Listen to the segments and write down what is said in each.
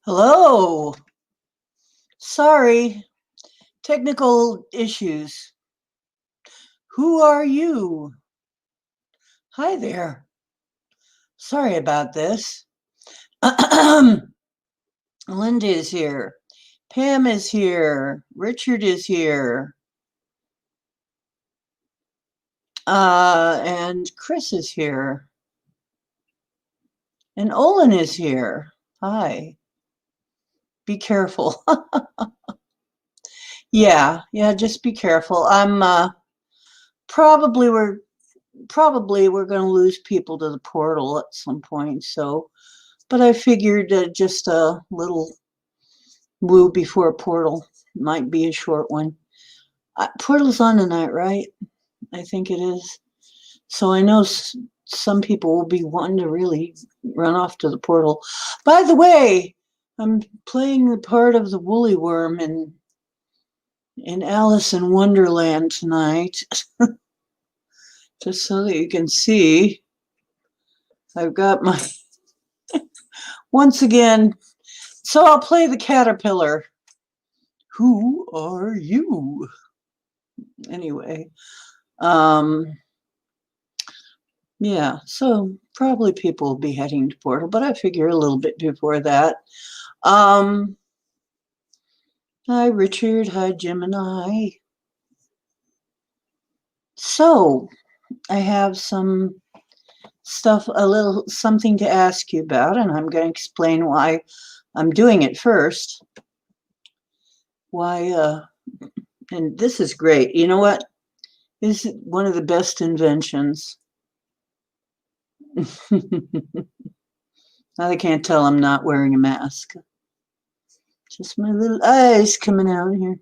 Hello. Sorry, technical issues. Who are you? Hi there. Sorry about this. Linda is here. Pam is here. Richard is here. And Chris is here. And Olin is here. Hi. Be careful. Yeah, just be careful. I'm probably we're probably we're going to lose people to the portal at some point. So, but I figured just a little woo before portal might be a short one. Portal's on tonight, right? I think it is. So I know some people will be wanting to really run off to the portal. By the way, I'm playing the part of the woolly worm in Alice in Wonderland tonight, just so that you can see. I've got my once again. So I'll play the caterpillar. Who are you? Anyway, um, yeah, so probably people will be heading to Portal, but I figure a little bit before that. Um, Hi, Richard. Hi, Jim and I. So I have some stuff, a little something to ask you about, and I'm going to explain why I'm doing it first. Why, and this is great. You know what? This is one of the best inventions. Now they can't tell I'm not wearing a mask. Just my little eyes coming out here.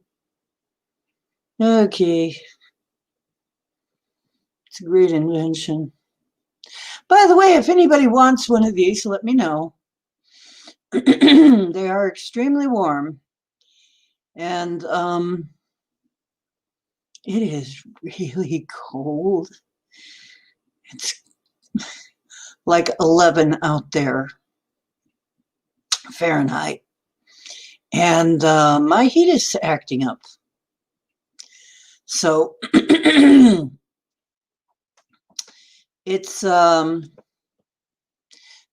Okay. It's a great invention. By the way, if anybody wants one of these, let me know. They are extremely warm. And it is really cold. It's like 11 out there, Fahrenheit. And my heat is acting up. So it's my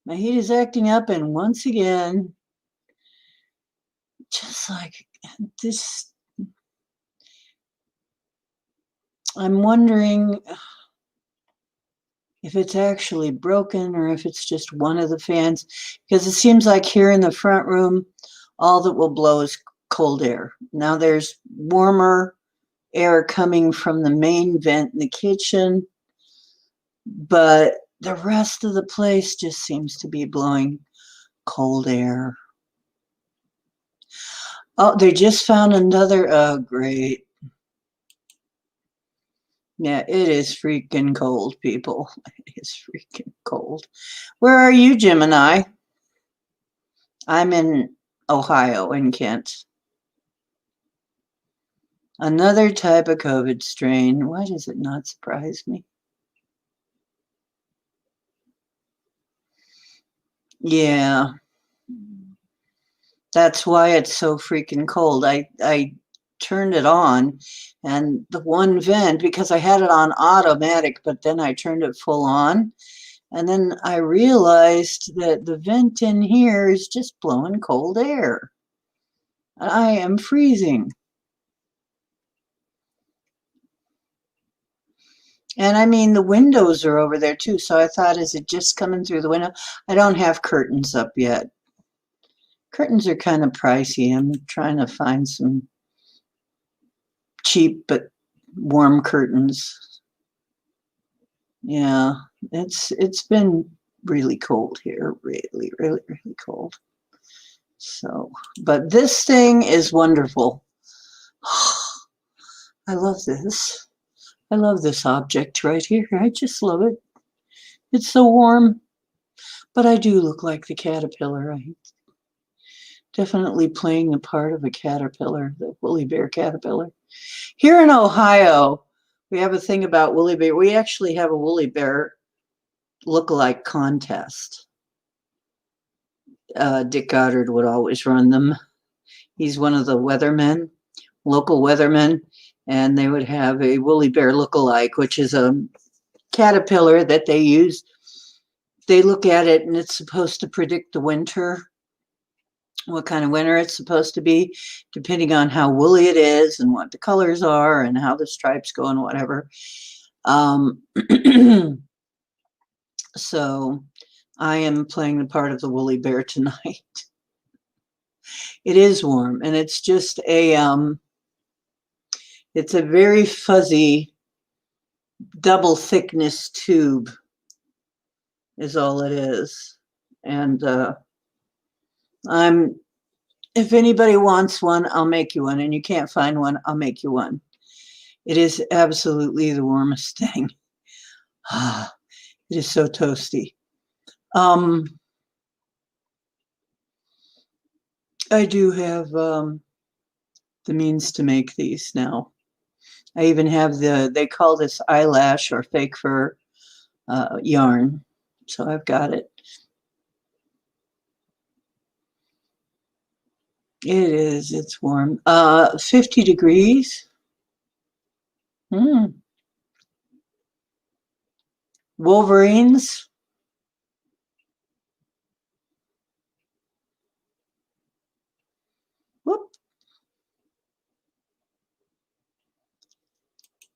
heat is acting up, and once again, just like this, I'm wondering if it's actually broken or if it's just one of the fans, because it seems like here in the front room, all that will blow is cold air. Now there's warmer air coming from the main vent in the kitchen, but the rest of the place just seems to be blowing cold air. Oh, they just found another. Oh, great. Yeah, it is freaking cold, people. It is freaking cold. Where are you, Gemini? I'm in Ohio, in Kent. Another type of COVID strain. Why does it not surprise me? Yeah, that's why it's so freaking cold. I turned it on, and the one vent, because I had it on automatic, but then I turned it full on, and then I realized that the vent in here is just blowing cold air. I am freezing. And I mean, the windows are over there too. So I thought, is it just coming through the window? I don't have curtains up yet. Curtains are kind of pricey. I'm trying to find some cheap but warm curtains. Yeah, it's been really cold here, really, really, really cold. So, but this thing is wonderful. I love this. I love this object right here. I just love it. It's so warm. But I do look like the caterpillar. I definitely playing the part of a caterpillar, the woolly bear caterpillar. Here in Ohio, we have a thing about woolly bear. We actually have a woolly bear look-alike contest. Dick Goddard would always run them. He's one of the weathermen, local weathermen, and they would have a woolly bear look-alike, which is a caterpillar that they use. They look at it and it's supposed to predict the winter, what kind of winter it's supposed to be, depending on how woolly it is and what the colors are and how the stripes go and whatever. So I am playing the part of the woolly bear tonight. It is warm, and it's just it's a very fuzzy double thickness tube is all it is. And if anybody wants one, I'll make you one, and you can't find one, I'll make you one. It is absolutely the warmest thing. It is so toasty. I do have the means to make these now. I even have they call this eyelash or fake fur yarn. So I've got it. It's warm. 50 degrees. Wolverines. Whoop.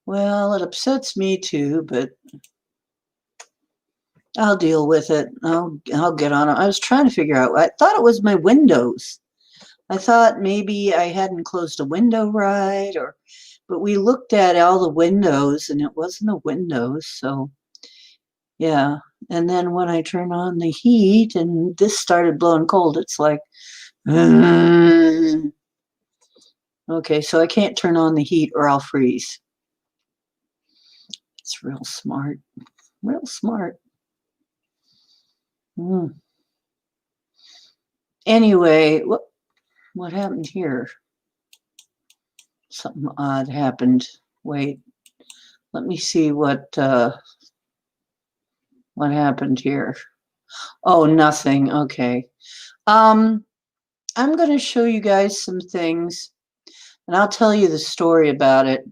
Well, it upsets me too, but I'll deal with it. I'll get on it. I was trying to figure out. I thought it was my windows. I thought maybe I hadn't closed a window right, but we looked at all the windows and it wasn't the windows. So yeah. And then when I turn on the heat and this started blowing cold, it's like, okay, so I can't turn on the heat or I'll freeze. It's real smart, real smart. Anyway, what happened here? Something odd happened. Wait, let me see what happened here. Oh, nothing. Okay. I'm going to show you guys some things, and I'll tell you the story about it.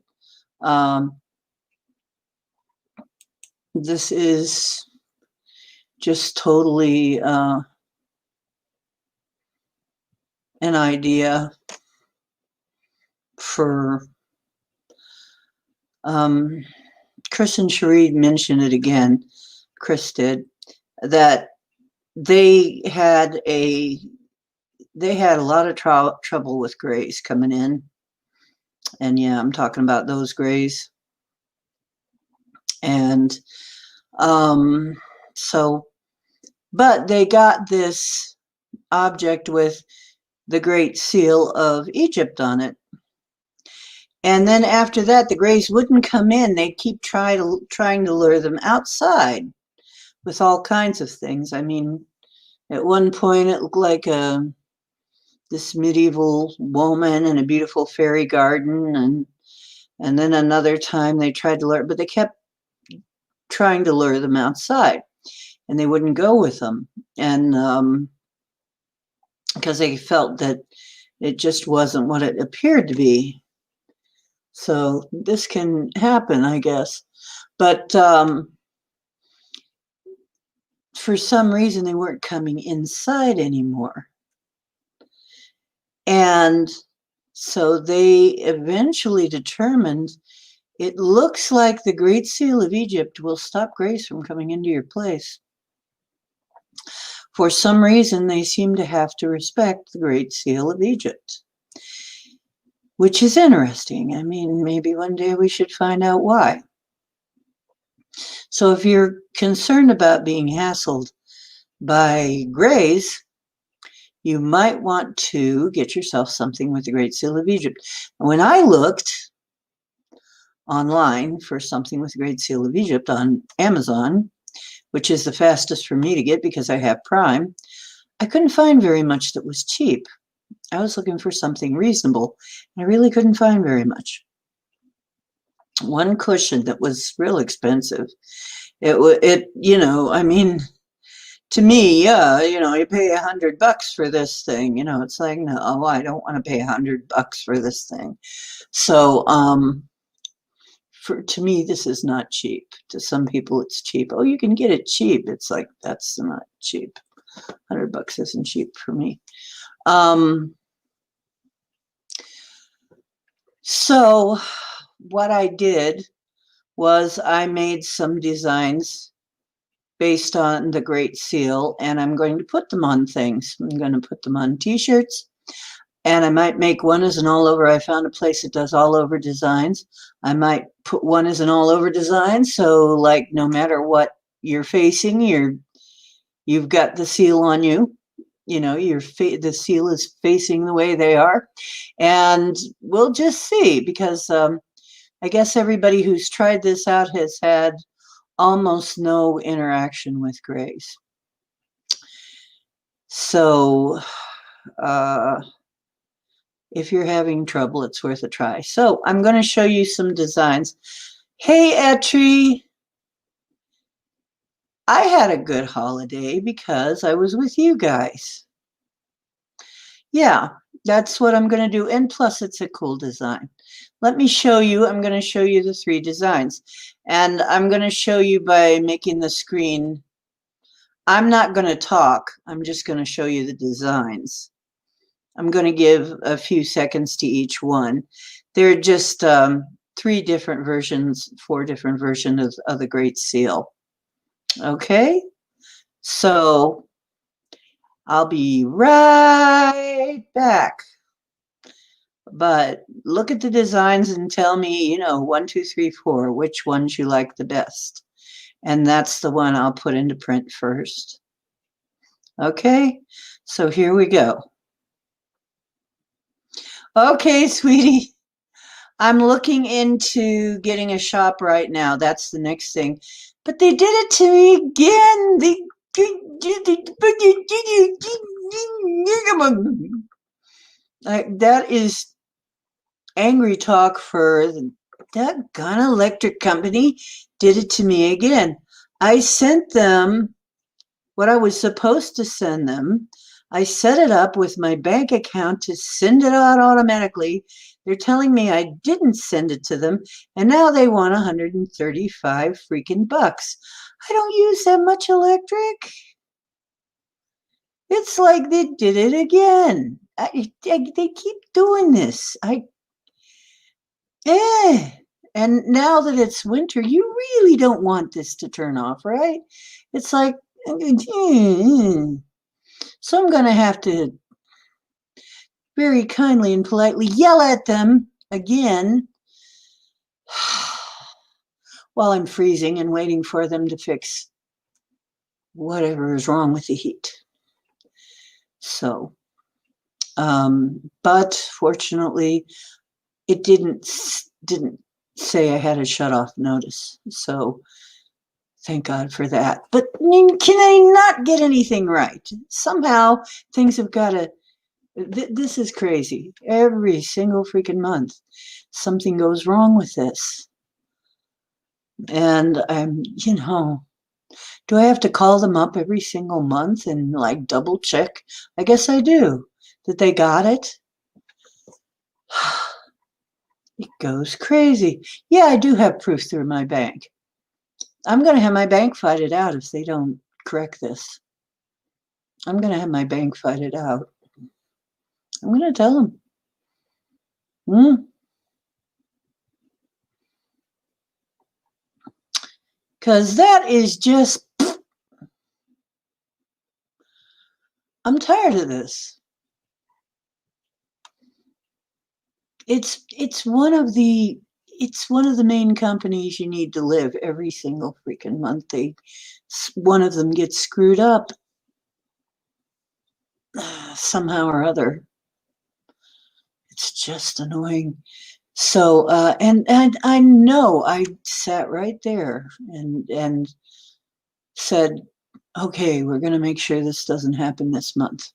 This is just totally an idea for Chris and Cherie mentioned it again. Chris did that. They had a lot of trouble with grays coming in, and yeah, I'm talking about those grays. And so, but they got this object with the Great Seal of Egypt on it. And then after that, the grays wouldn't come in. They'd keep trying to lure them outside with all kinds of things. I mean, at one point it looked like this medieval woman in a beautiful fairy garden, and then another time they tried to lure, but they kept trying to lure them outside, and they wouldn't go with them, and because they felt that it just wasn't what it appeared to be. So this can happen, I guess, but for some reason they weren't coming inside anymore. And so they eventually determined it looks like the Great Seal of Egypt will stop grays from coming into your place. For some reason, they seem to have to respect the Great Seal of Egypt, which is interesting. I mean, maybe one day we should find out why. So if you're concerned about being hassled by grays, you might want to get yourself something with the Great Seal of Egypt. When I looked online for something with the Great Seal of Egypt on Amazon, which is the fastest for me to get because I have Prime, I couldn't find very much that was cheap. I was looking for something reasonable, and I really couldn't find very much. One cushion that was real expensive. I mean, to me, yeah, you pay $100 for this thing. It's like, no, I don't want to pay $100 for this thing. So, to me, this is not cheap. To some people, it's cheap. Oh, you can get it cheap. It's like, that's not cheap. $100 isn't cheap for me. So what I did was I made some designs based on the Great Seal, and I'm going to put them on things. I'm going to put them on t-shirts, and I might make one as an all-over. I found a place that does all-over designs. I might put one as an all-over design, so like no matter what you're facing, you've got the seal on you. The seal is facing the way they are, and we'll just see, because I guess everybody who's tried this out has had almost no interaction with grays. So if you're having trouble, it's worth a try. So I'm going to show you some designs. Hey, Etri. I had a good holiday because I was with you guys. Yeah, that's what I'm going to do. And plus, it's a cool design. Let me show you. I'm going to show you the 3 designs. And I'm going to show you by making the screen. I'm not going to talk. I'm just going to show you the designs. I'm going to give a few seconds to each one. They're just 3 different versions, 4 different versions of the Great Seal. Okay, so I'll be right back. But look at the designs and tell me, 1, 2, 3, 4, which ones you like the best. And that's the one I'll put into print first. Okay, so here we go. Okay, sweetie. I'm looking into getting a shop right now. That's the next thing. But they did it to me again. That is angry talk for that gun electric company did it to me again. I sent them what I was supposed to send them. I set it up with my bank account to send it out automatically. They're telling me I didn't send it to them, and now they want 135 freaking bucks. I don't use that much electric. It's like they did it again. They keep doing this. And now that it's winter, you really don't want this to turn off, right? It's like, so I'm going to have to very kindly and politely yell at them again while I'm freezing and waiting for them to fix whatever is wrong with the heat. So, but fortunately, it didn't say I had a shut-off notice. So thank God for that. But can I not get anything right? Somehow things have got to, this is crazy. Every single freaking month, something goes wrong with this. And I'm, do I have to call them up every single month and like double check? I guess I do. That they got it? It goes crazy. Yeah, I do have proof through my bank. I'm going to have my bank fight it out if they don't correct this. I'm going to have my bank fight it out. I'm going to tell them. Because that is just, I'm tired of this. It's one of the main companies you need to live every single freaking month. One of them gets screwed up somehow or other. It's just annoying. So and I know I sat right there and said, okay, we're going to make sure this doesn't happen this month.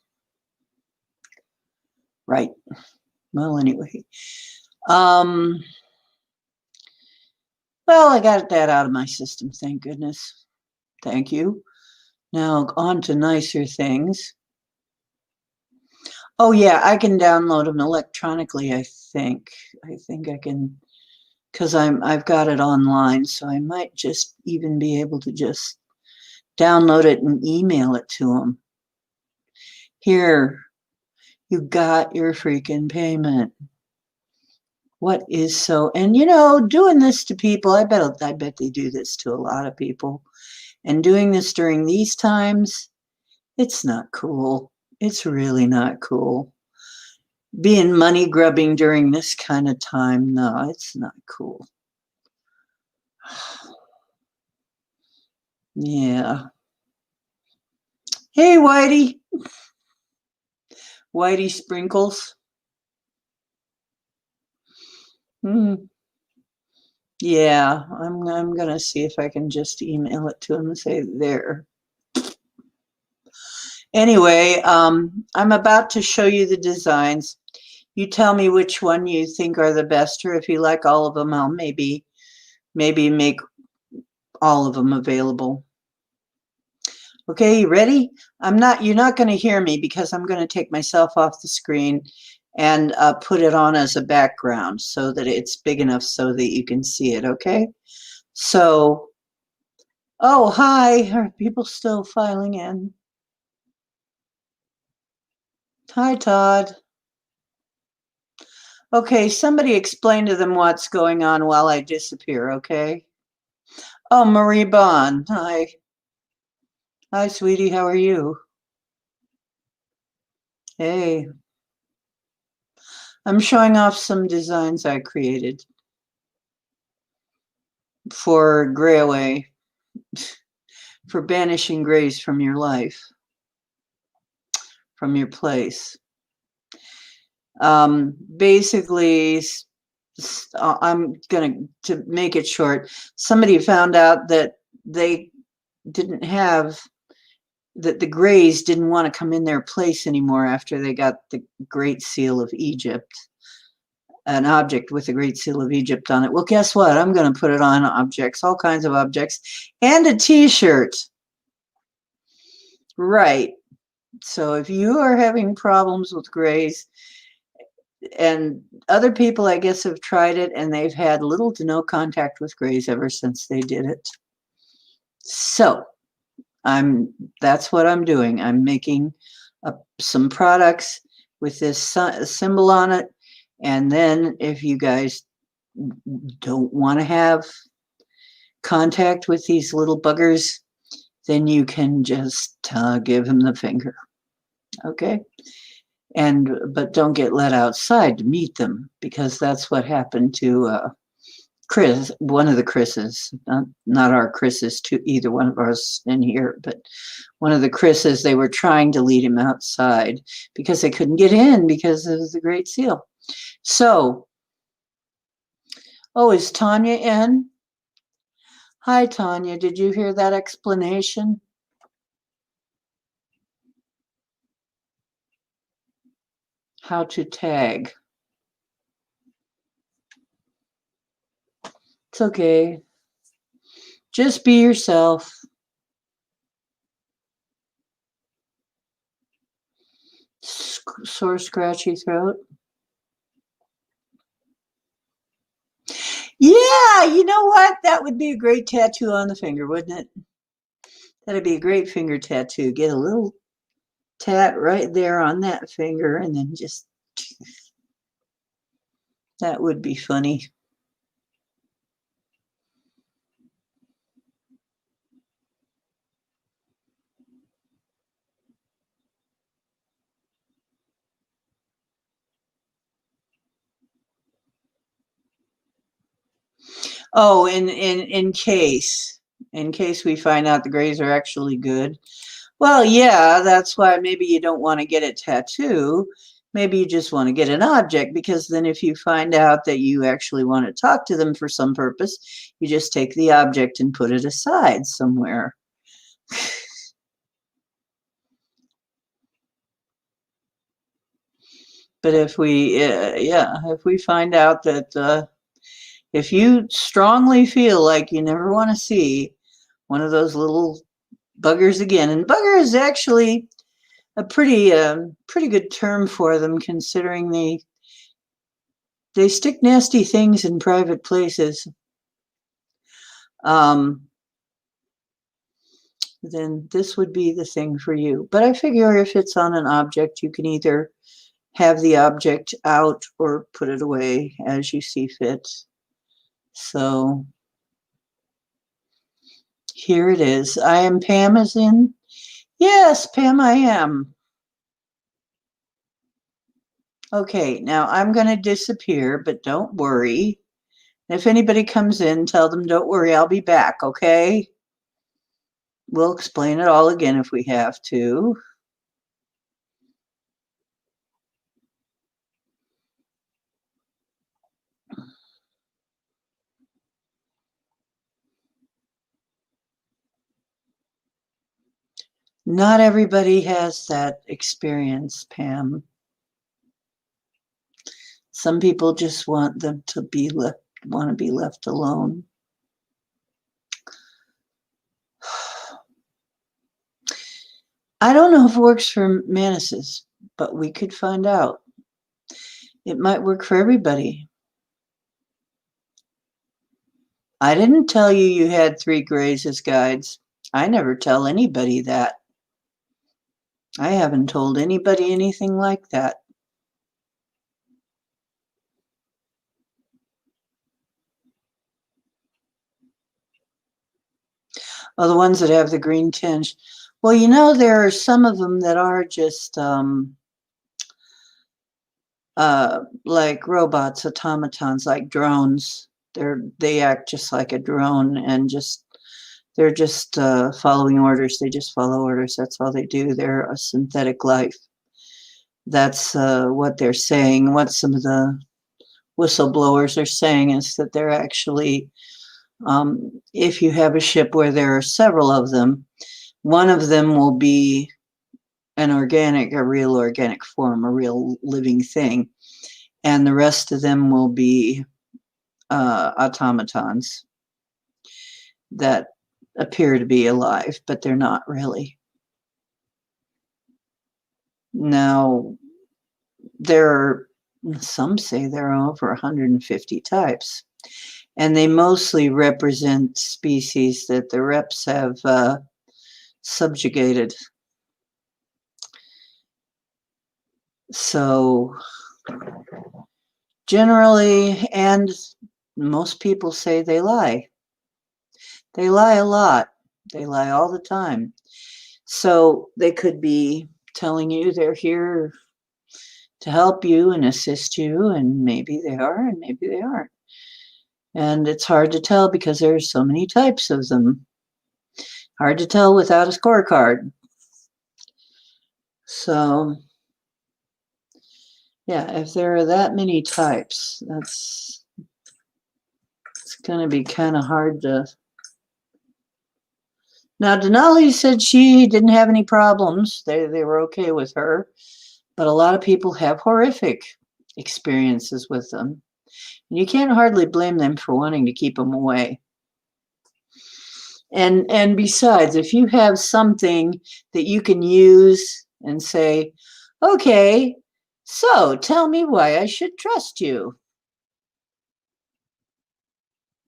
Right. Well, anyway. Well, I got that out of my system, thank goodness. Thank you. Now on to nicer things. Oh yeah, I can download them electronically, I think. I think I can, because I've got it online, so I might just even be able to just download it and email it to them. Here, you got your freaking payment. What is so, and you know, doing this to people, I bet they do this to a lot of people. And doing this during these times, it's not cool. It's really not cool. Being money grubbing during this kind of time, no, it's not cool. Yeah. Hey, Whitey. Whitey Sprinkles. Yeah, I'm gonna see if I can just email it to him and say there. Anyway, I'm about to show you the designs. You tell me which one you think are the best, or if you like all of them, I'll maybe make all of them available. Okay, you ready? You're not going to hear me because I'm going to take myself off the screen and put it on as a background so that it's big enough so that you can see it, okay? So, oh, hi, are people still filing in? Hi, Todd. Okay, somebody explain to them what's going on while I disappear, okay? Oh, Marie Bond, hi. Hi, sweetie, how are you? Hey. I'm showing off some designs I created for gray away, for banishing grays from your life, from your place. Basically, I'm going to make it short. Somebody found out that they didn't have, that the grays didn't want to come in their place anymore after they got the Great Seal of Egypt, an object with the Great Seal of Egypt on it. Well, guess what? I'm going to put it on objects, all kinds of objects, and a t-shirt. Right. So if you are having problems with grays, and other people, I guess, have tried it and they've had little to no contact with grays ever since they did it. So that's what I'm doing. I'm making some products with this symbol on it. And then if you guys don't want to have contact with these little buggers, then you can just give them the finger. Okay? But don't get let outside to meet them, because that's what happened to Chris, one of the Chris's, not our Chris's, to either one of us in here, but one of the Chris's. They were trying to lead him outside because they couldn't get in because of the Great Seal. So, oh, is Tanya in? Hi, Tanya. Did you hear that explanation? How to tag. It's okay. Just be yourself. Sore, scratchy throat. Yeah, you know what? That would be a great tattoo on the finger, wouldn't it? That'd be a great finger tattoo. Get a little tat right there on that finger and then just, that would be funny. Oh, in case we find out the grays are actually good. Well, yeah, that's why maybe you don't want to get a tattoo. Maybe you just want to get an object, because then if you find out that you actually want to talk to them for some purpose, you just take the object and put it aside somewhere. But if we, if we find out that if you strongly feel like you never want to see one of those little buggers again. And bugger is actually a pretty good term for them, considering they stick nasty things in private places. Then this would be the thing for you. But I figure if it's on an object, you can either have the object out or put it away as you see fit. So here it is. I am Pam as in, yes, Pam, I am. Okay, now I'm going to disappear, but don't worry. If anybody comes in, tell them, don't worry, I'll be back, okay? We'll explain it all again if we have to. Not everybody has that experience, Pam. Some people just want them to be left alone. I don't know if it works for Manises, but we could find out. It might work for everybody. I didn't tell you you had 3 grays as guides. I never tell anybody that. I haven't told anybody anything like that. Oh, the ones that have the green tinge. Well, you know, there are some of them that are just like robots, automatons, like drones. They act just like a drone, and they're just following orders. They just follow orders. That's all they do. They're a synthetic life. That's what they're saying. What some of the whistleblowers are saying is that they're actually, if you have a ship where there are several of them, one of them will be a real organic form, a real living thing, and the rest of them will be automatons that appear to be alive, but they're not really. Now, some say there are over 150 types, and they mostly represent species that the reps have subjugated. So generally, and most people say they lie. They lie a lot. They lie all the time. So they could be telling you they're here to help you and assist you, and maybe they are, and maybe they aren't. And it's hard to tell because there's so many types of them. Hard to tell without a scorecard. So, yeah, if there are that many types, it's going to be kind of hard to. Now, Denali said she didn't have any problems. They were okay with her. But a lot of people have horrific experiences with them. And you can't hardly blame them for wanting to keep them away. And besides, if you have something that you can use and say, okay, so tell me why I should trust you.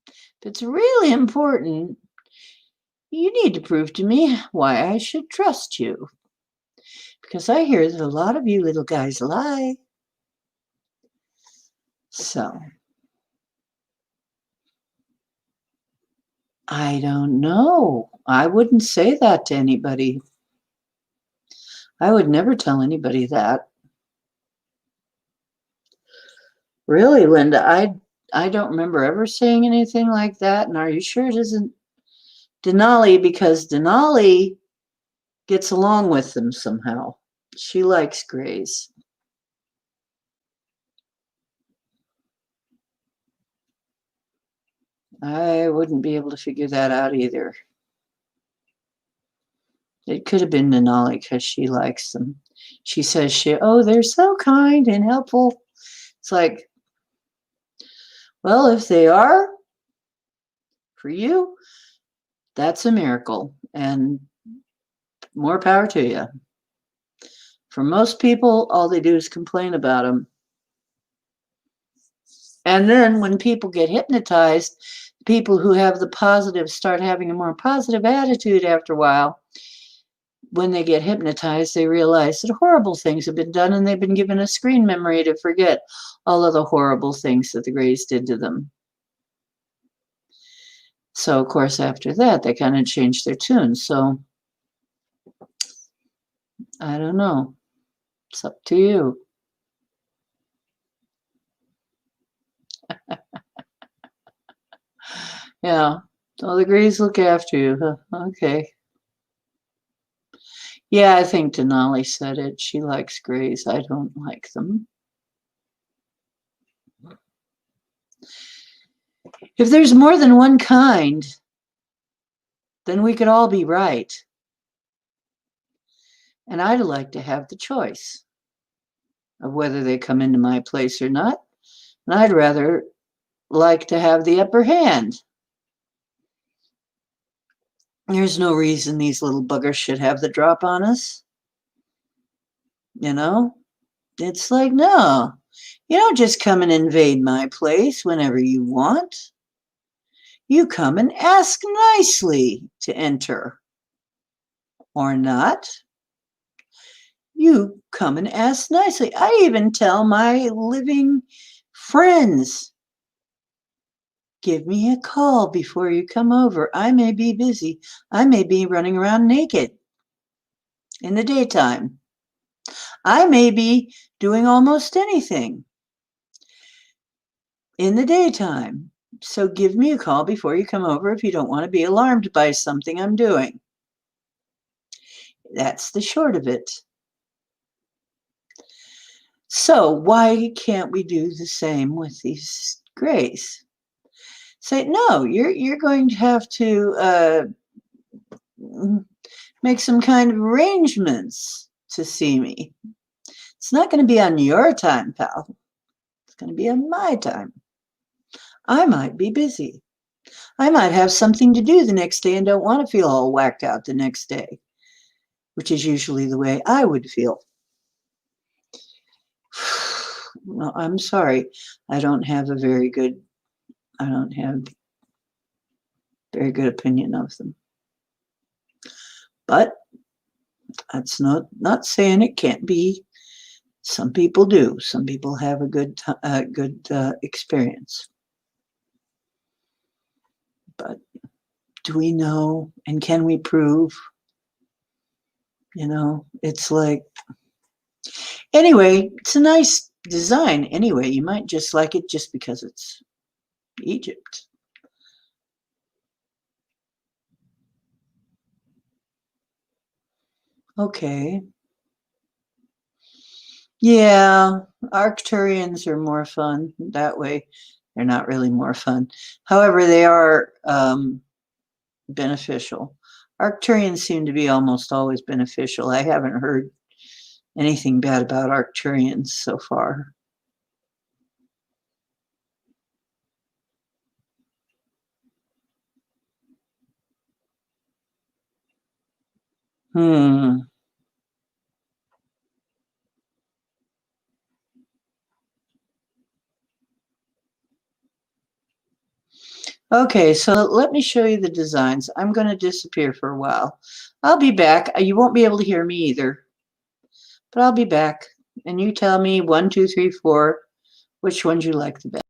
If it's really important, you need to prove to me why I should trust you. Because I hear that a lot of you little guys lie. So, I don't know. I wouldn't say that to anybody. I would never tell anybody that. Really, Linda, I don't remember ever saying anything like that. And are you sure it isn't Denali? Because Denali gets along with them somehow. She likes grays. I wouldn't be able to figure that out either. It could have been Denali because she likes them. She says they're so kind and helpful. It's like, well, if they are for you, that's a miracle. And more power to you. For most people, all they do is complain about them. And then when people get hypnotized, people who have the positive start having a more positive attitude after a while. When they get hypnotized, they realize that horrible things have been done and they've been given a screen memory to forget all of the horrible things that the Greys did to them. So, of course, after that, they kind of changed their tune. So, I don't know. It's up to you. Yeah. So the Greys look after you. Huh? Okay. Yeah, I think Denali said it. She likes Greys. I don't like them. If there's more than one kind, then we could all be right. And I'd like to have the choice of whether they come into my place or not. And I'd rather like to have the upper hand. There's no reason these little buggers should have the drop on us. You know? It's like, no, you don't just come and invade my place whenever you want. You come and ask nicely to enter. Or not. You come and ask nicely. I even tell my living friends, give me a call before you come over. I may be busy. I may be running around naked in the daytime. I may be doing almost anything in the daytime. So give me a call before you come over if you don't want to be alarmed by something I'm doing. That's the short of it. So why can't we do the same with these Greys? Say, no, you're going to have to make some kind of arrangements to see me. It's not going to be on your time, pal. It's going to be on my time. I might be busy. I might have something to do the next day and don't want to feel all whacked out the next day, which is usually the way I would feel. Well, I'm sorry. I don't have a very good opinion of them. But that's not saying it can't be. Some people do. Some people have a good experience. But do we know and can we prove? You know, it's like, anyway, it's a nice design. Anyway, you might just like it just because it's Egypt. Okay. Yeah, Arcturians are more fun that way. They're not really more fun. However, they are beneficial. Arcturians seem to be almost always beneficial. I haven't heard anything bad about Arcturians so far. Okay, so let me show you the designs. I'm going to disappear for a while. I'll be back. You won't be able to hear me either, but I'll be back. And you tell me 1, 2, 3, 4, which ones you like the best.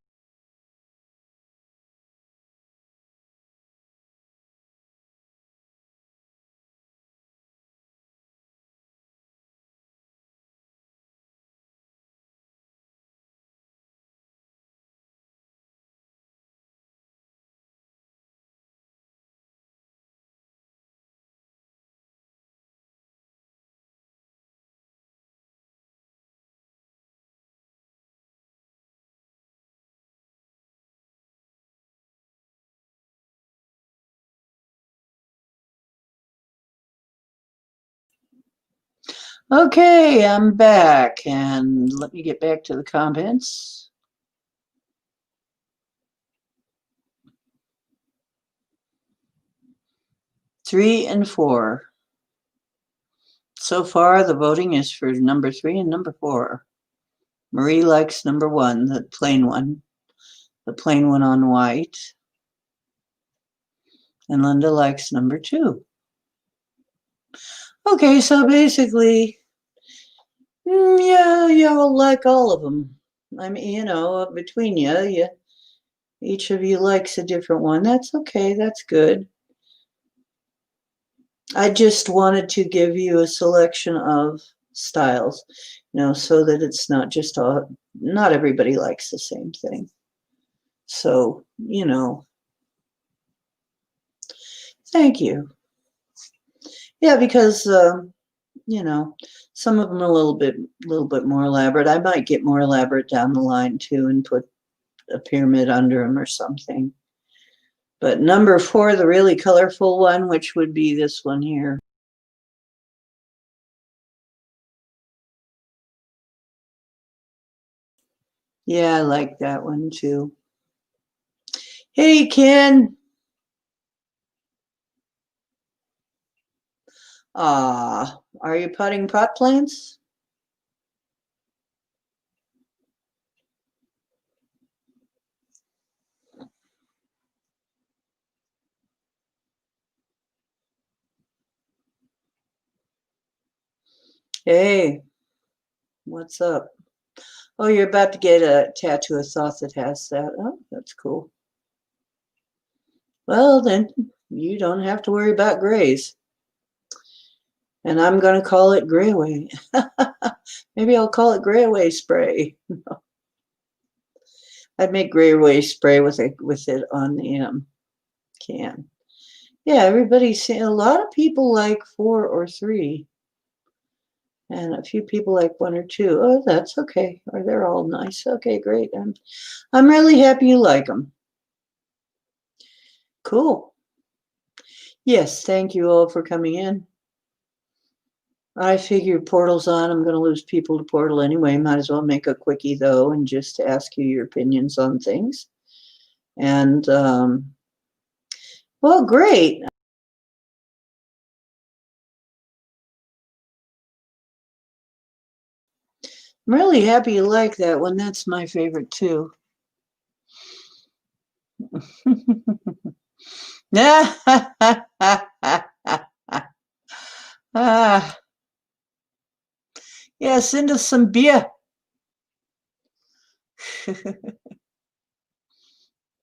Okay, I'm back, and let me get back to the comments. Three and 4. So far, the voting is for number 3 and number 4. Marie likes number 1, the plain one on white. And Linda likes number 2. Okay, so basically, yeah, y'all like all of them. I mean, you know, between you, each of you likes a different one. That's okay, that's good. I just wanted to give you a selection of styles, you know, so that it's not just all, not everybody likes the same thing. So, you know, thank you. Yeah, because, you know, some of them are a little bit more elaborate. I might get more elaborate down the line too and put a pyramid under them or something. But number 4, the really colorful one, which would be this one here. Yeah, I like that one too. Hey, Ken. Are you potting pot plants? Hey, what's up? Oh, you're about to get a tattoo of thought that has that. Oh, that's cool. Well, then you don't have to worry about grays. And I'm going to call it gray away. Maybe I'll call it gray away spray. I'd make gray away spray with it on the can. Yeah, everybody's saying a lot of people like 4 or 3. And a few people like 1 or 2. Oh, that's okay. Or they're all nice. Okay, great. I'm really happy you like them. Cool. Yes, thank you all for coming in. I figure Portal's on. I'm going to lose people to Portal anyway. Might as well make a quickie, though, and just ask you your opinions on things. And, well, great. I'm really happy you like that one. That's my favorite, too. Ah, yeah, send us some beer.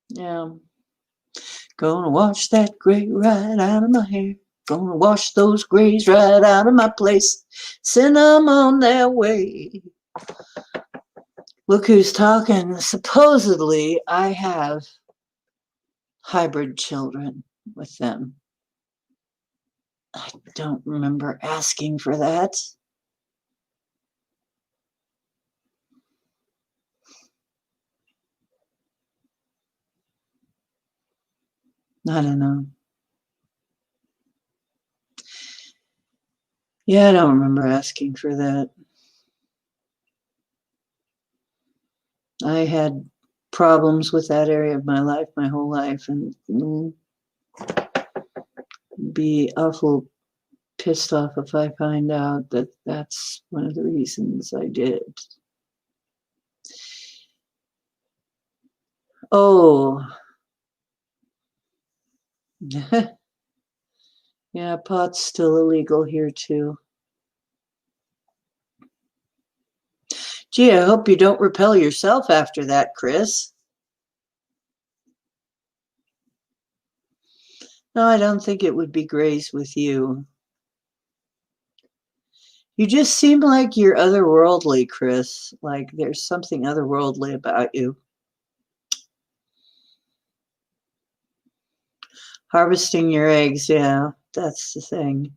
Yeah. Gonna wash that gray right out of my hair. Gonna wash those grays right out of my place. Send them on their way. Look who's talking. Supposedly, I have hybrid children with them. I don't remember asking for that. I don't know. Yeah, I don't remember asking for that. I had problems with that area of my life my whole life, and be awful pissed off if I find out that that's one of the reasons I did. Oh, yeah, pot's still illegal here too. Gee, I hope you don't repel yourself after that, Chris. No, I don't think it would be grace with you. You just seem like you're otherworldly, Chris. Like there's something otherworldly about you. Harvesting your eggs, yeah, that's the thing.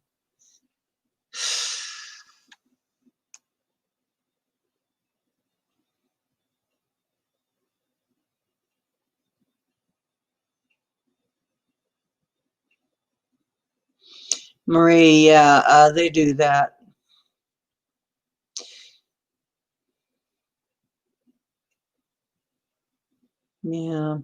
Marie, yeah, they do that. Yeah.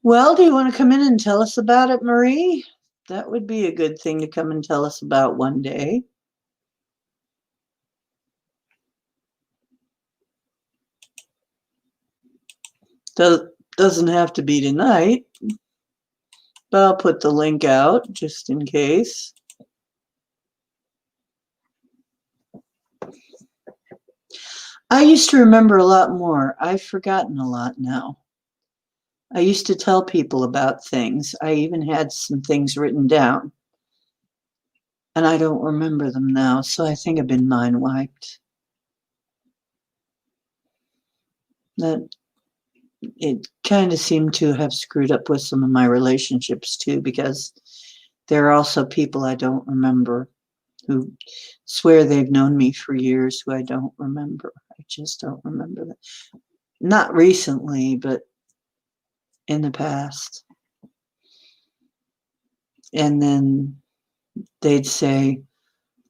Well, do you want to come in and tell us about it, Marie? That would be a good thing to come and tell us about one day. Doesn't have to be tonight, but I'll put the link out just in case. I used to remember a lot more. I've forgotten a lot now. I used to tell people about things. I even had some things written down, and I don't remember them now, so I think I've been mind wiped. That it kind of seemed to have screwed up with some of my relationships too, because there are also people I don't remember who swear they've known me for years who I don't remember. I just don't remember that. Not recently, but in the past. And then they'd say,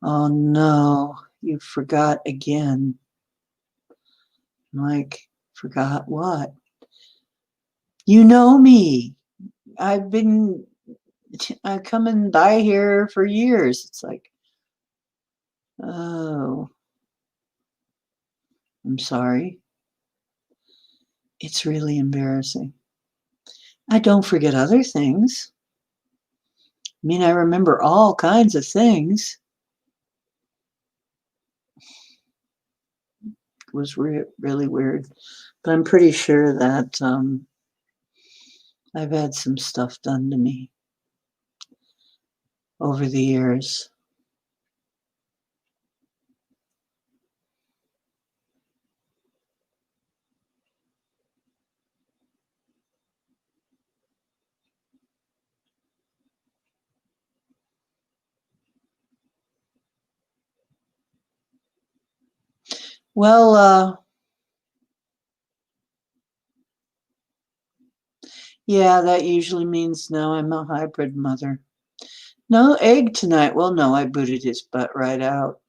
"Oh no, you forgot again." I'm like, forgot what? You know me. I've been coming by here for years. It's like, oh, I'm sorry. It's really embarrassing. I don't forget other things. I mean, I remember all kinds of things. It was really weird. But I'm pretty sure that I've had some stuff done to me over the years. Well, yeah, that usually means no, I'm a hybrid mother. No egg tonight. Well, no, I booted his butt right out.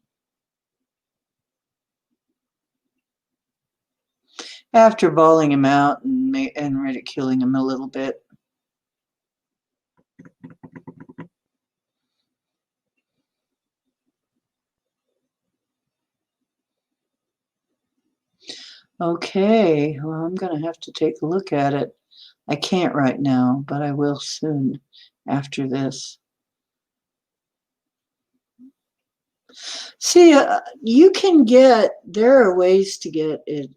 After bawling him out and ridiculing him a little bit. Okay, well, I'm going to have to take a look at it. I can't right now, but I will soon after this. See, you can there are ways to get it,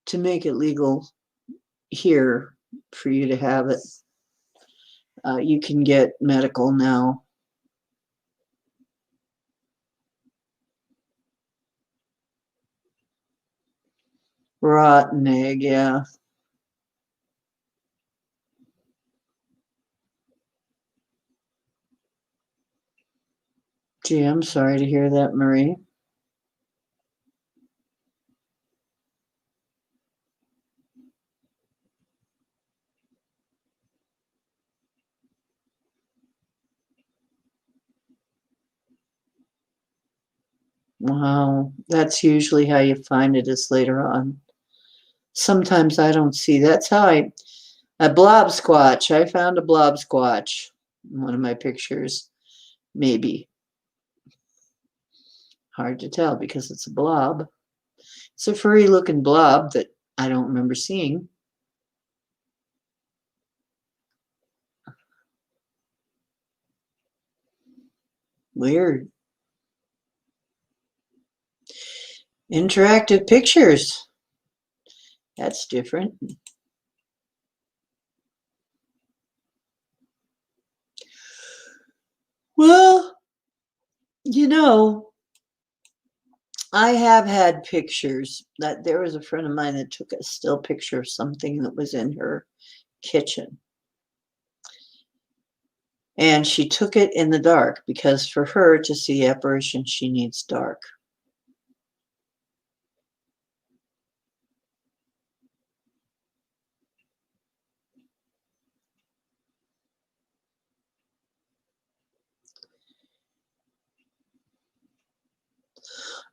to make it legal here for you to have it. You can get medical now. Rotten egg, yeah. Gee, I'm sorry to hear that, Marie. Wow, that's usually how you find it is later on. Sometimes I don't see. That's how a blob squatch. I found a blob squatch in one of my pictures. Maybe. Hard to tell because it's a blob. It's a furry looking blob that I don't remember seeing. Weird. Interactive pictures. That's different. Well, you know, I have had pictures that there was a friend of mine that took a still picture of something that was in her kitchen. And she took it in the dark because for her to see the apparition, she needs dark.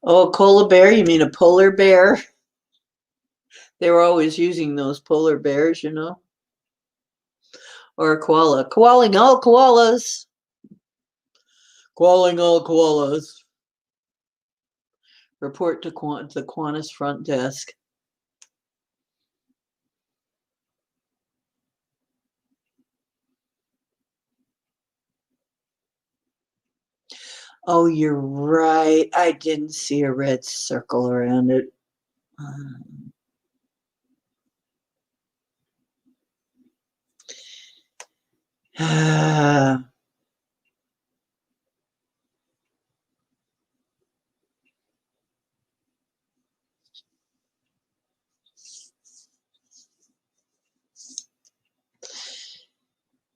Oh, a koala bear? You mean a polar bear? They were always using those polar bears, or a koala. Koaling all koalas. Koaling all koalas. Report to the Qantas front desk. Oh, you're right. I didn't see a red circle around it.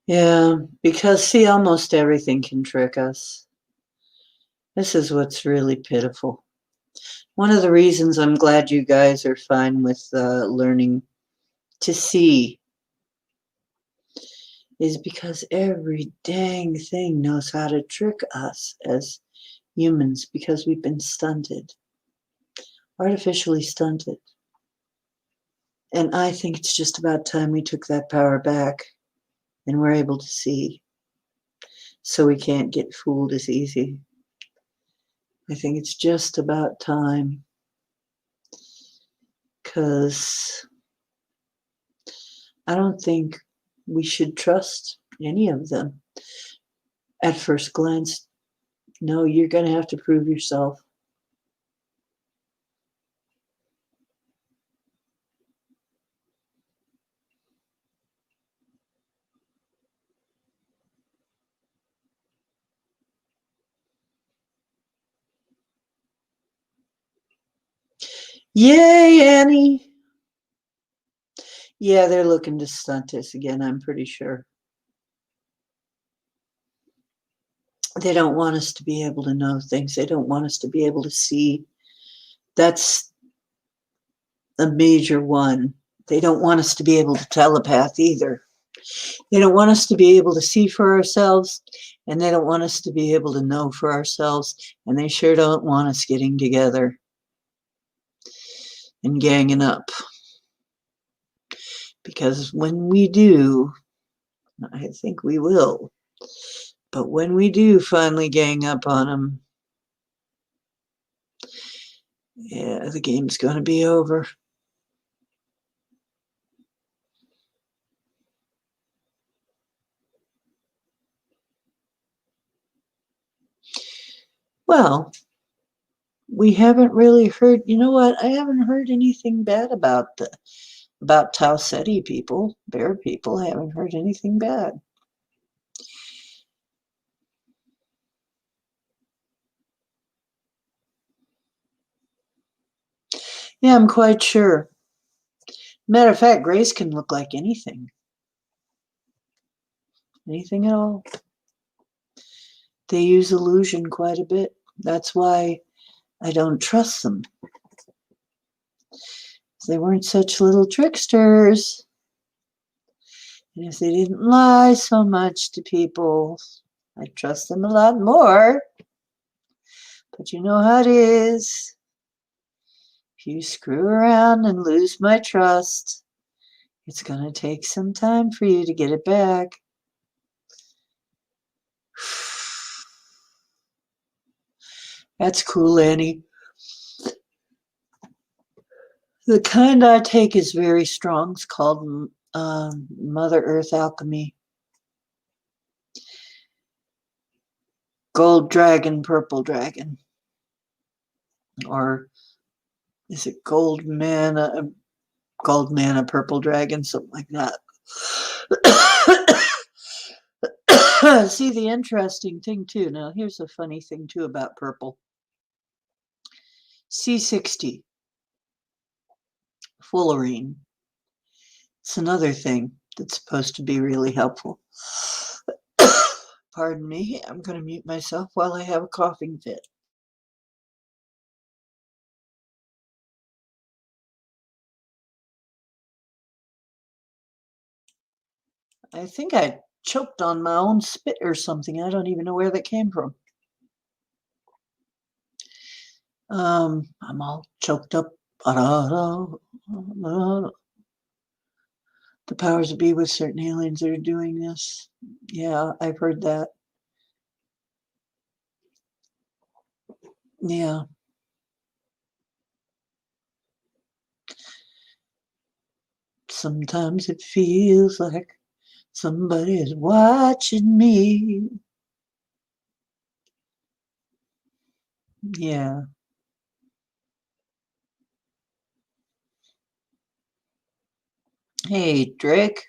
Yeah, because see, almost everything can trick us. This is what's really pitiful. One of the reasons I'm glad you guys are fine with learning to see is because every dang thing knows how to trick us as humans because we've been stunted, artificially stunted. And I think it's just about time we took that power back and we're able to see so we can't get fooled as easy. I think it's just about time because I don't think we should trust any of them at first glance. No, you're going to have to prove yourself. Yay, Annie. Yeah, they're looking to stunt us again, I'm pretty sure. They don't want us to be able to know things. They don't want us to be able to see. That's a major one. They don't want us to be able to telepath either. They don't want us to be able to see for ourselves, and they don't want us to be able to know for ourselves, and they sure don't want us getting together and ganging up. Because when we do, I think we will, but when we do finally gang up on them, yeah, the game's going to be over. Well, we haven't really heard, you know what? I haven't heard anything bad about Tau Ceti people, bear people. I haven't heard anything bad. Yeah, I'm quite sure. Matter of fact, Grace can look like anything. Anything at all. They use illusion quite a bit. That's why I don't trust them. They weren't such little tricksters. And if they didn't lie so much to people, I'd trust them a lot more. But you know how it is. If you screw around and lose my trust, it's going to take some time for you to get it back. That's cool, Annie. The kind I take is very strong. It's called Mother Earth Alchemy. Gold dragon, purple dragon. Or is it gold mana, purple dragon, something like that. See, the interesting thing too, now here's a funny thing too about purple. C60, fullerene. It's another thing that's supposed to be really helpful. Pardon me, I'm going to mute myself while I have a coughing fit. I think I choked on my own spit or something. I don't even know where that came from. I'm all choked up. The powers that be with certain aliens that are doing this. Yeah, I've heard that. Yeah. Sometimes it feels like somebody is watching me. Yeah. Hey, Drake.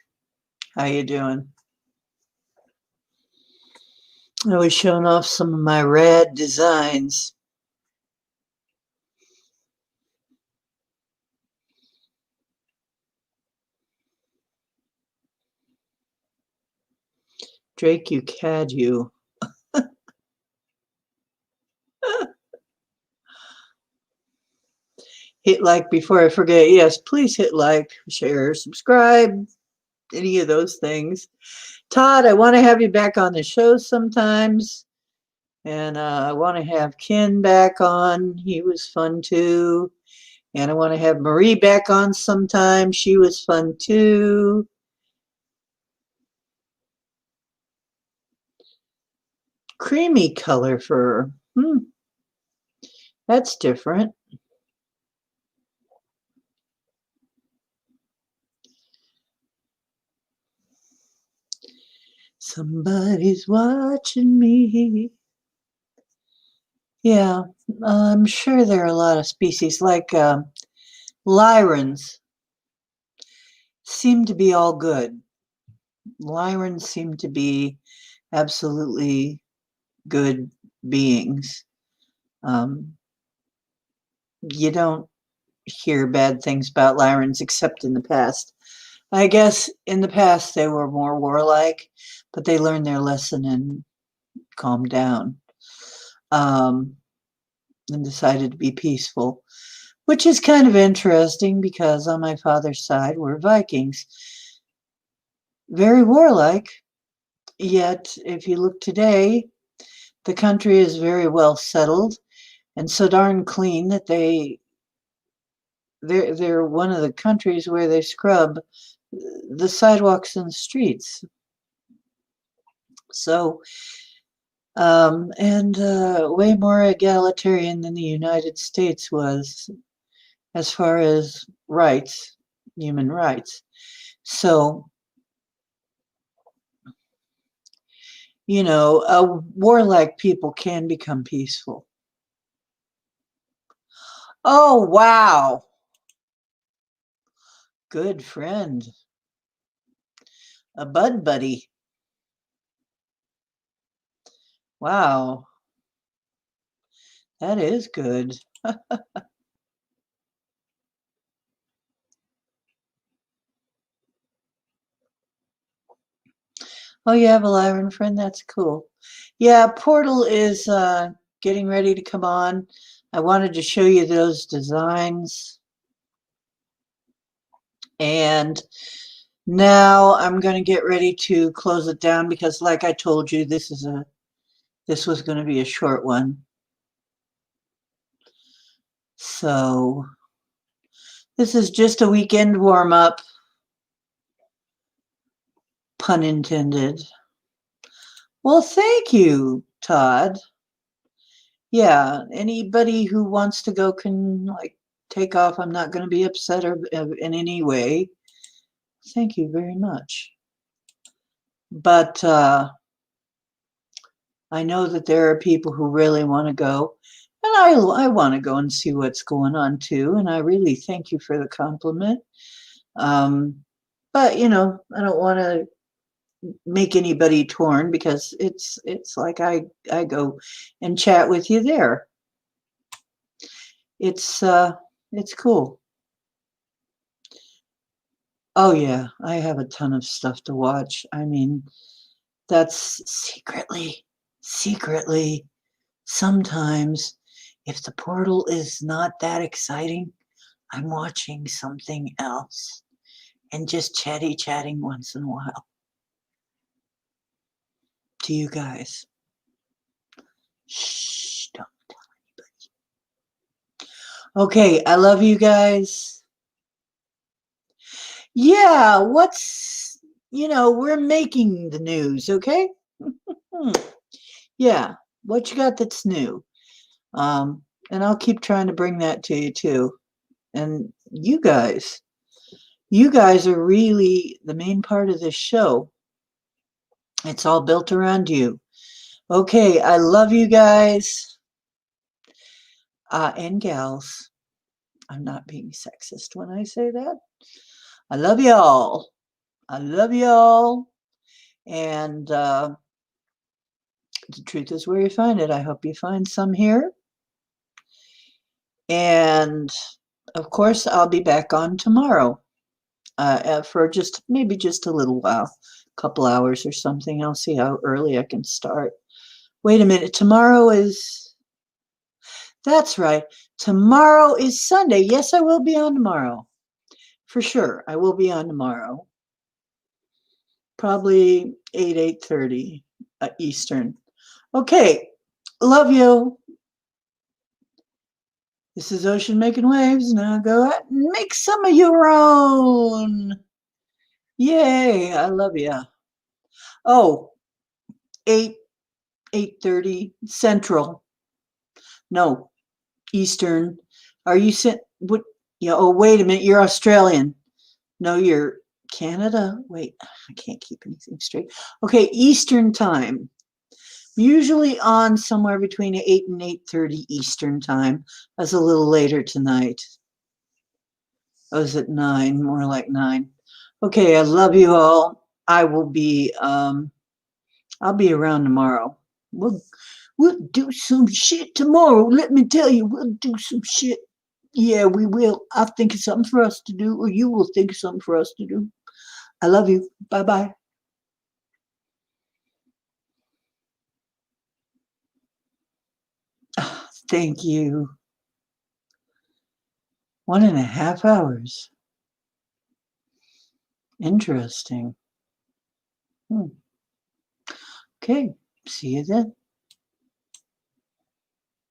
How you doing? I was showing off some of my rad designs. Drake, you cad, you. Hit like before I forget. Yes, please hit like, share, subscribe, any of those things. Todd, I want to have you back on the show sometimes. And I want to have Ken back on. He was fun too. And I want to have Marie back on sometime. She was fun too. Creamy color fur. That's different. Somebody's watching me. Yeah, I'm sure there are a lot of species like Lyrans seem to be all good. Lyrans seem to be absolutely good beings. Um, you don't hear bad things about Lyrans except in the past. I guess in the past they were more warlike, but they learned their lesson and calmed down and decided to be peaceful, which is kind of interesting because on my father's side we're Vikings. Very warlike, yet if you look today, the country is very well settled and so darn clean that they're one of the countries where they scrub the sidewalks and the streets. So, and way more egalitarian than the United States was as far as rights, human rights. So, warlike people can become peaceful. Oh, wow. Good friend. A bud buddy. Wow. That is good. Oh, you have a Lyran friend? That's cool. Yeah, Portal is getting ready to come on. I wanted to show you those designs. And now I'm going to get ready to close it down because like I told you, this was going to be a short one. So this is just a weekend warm up, pun intended. Well, thank you, Todd. Yeah, anybody who wants to go can take off. I'm not going to be upset or in any way. Thank you very much. But I know that there are people who really want to go, and I want to go and see what's going on too. And I really thank you for the compliment. But I don't want to make anybody torn because it's like I go and chat with you there. It's cool. Oh yeah, I have a ton of stuff to watch. I mean, that's secretly, sometimes if the portal is not that exciting, I'm watching something else and just chatting once in a while to you guys. Shh, don't tell anybody. Okay, I love you guys. Yeah, we're making the news, okay? Hmm. Yeah, what you got that's new? Um, and I'll keep trying to bring that to you too. And you guys are really the main part of this show. It's all built around you. Okay, I love you guys and gals. I'm not being sexist when I say that. I love y'all. I love y'all. And the truth is where you find it. I hope you find some here. And of course, I'll be back on tomorrow for maybe just a little while, a couple hours or something. I'll see how early I can start. Wait a minute. That's right. Tomorrow is Sunday. Yes, I will be on tomorrow. For sure. I will be on tomorrow. Probably 8:30 Eastern. Okay. Love you. This is Ocean making waves. Now go out and make some of your own. Yay. I love you. Oh, 8 8:30 Central. No, Eastern. Are you what? Yeah. Oh, wait a minute. You're Australian. No, you're Canada. Wait, I can't keep anything straight. Okay, Eastern time. Usually on somewhere between 8 and 8:30 Eastern time. That's a little later tonight. I was at 9, more like 9. Okay, I love you all. I'll be around tomorrow. We'll do some shit tomorrow. Let me tell you, we'll do some shit. Yeah, we will. I'll think of something for us to do, or you will think of something for us to do. I love you. Bye bye. Thank you. 1.5 hours. Interesting. Hmm. Okay. See you then.